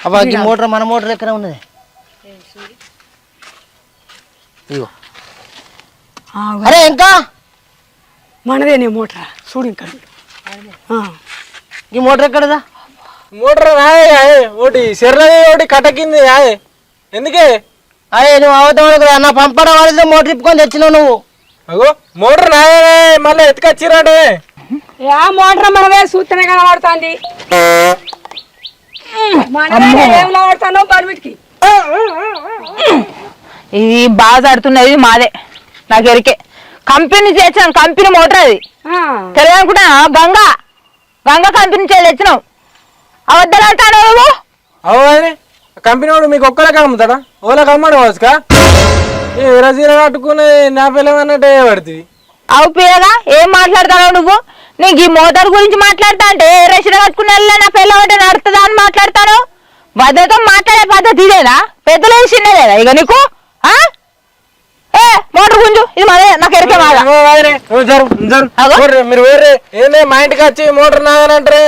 అబ్బా ఈ మోటార్ మన మోటార్ ఎక్కడ ఉన్నది ఇగో అరే ఇంకా మనదేనే మోటార్ చూడు ఇంకా ఈ మోటార్ ఎక్కడదా మోటార్ ఒకటి శర్రది ఒకటి కటకింది ఎందుకే అయ్యే నువ్వు అవతల నా పంపడం వాళ్ళతో మోటార్ ఇప్పుకొని తెచ్చినావు నువ్వు అగో మోటార్ నాయే మళ్ళీ ఎత్తుకొచ్చిరాడే మోటార్ మనమే చూస్తేనే కనబడుతుంది ఏం కనబడతానో పర్మిట్కి ఇది బాగా ఆడుతున్నది మాదే నాకు ఎరికే కంపెనీ తెచ్చాను కంపెనీ మోటార్ అది తెలియదు అనుకుంటా గంగా గంగా కంపెనీ తెచ్చినావు అబద్ధాలు ఆడతాడు నువ్వు అవు కంపెనీ వాడు మీకు ఒక్కరికి అమ్ముతాడా ఓలాకి అమ్మడు వాసుకా రజీర కట్టుకుని నా పిల్లమన్నట్టే పడుతుంది అవు పిల్లగా ఏం మాట్లాడతావు నువ్వు నీకు ఈ మోటార్ గురించి మాట్లాడతా అంటే రషీద కట్టుకుని వెళ్ళా నా పిల్ల అంటే నడుతుందా అని మాట్లాడతాను భద్రతో మాట్లాడే పద్ధతి ఇదేనా పెద్దలేదు చిన్నదేనా ఇక నీకు ఏ మోటార్ గుంజు ఇది మరే నాకు ఎరికే బాగా మీరు వేరే ఏందే మా ఇంటికి వచ్చి మోటార్ నాగనంటారే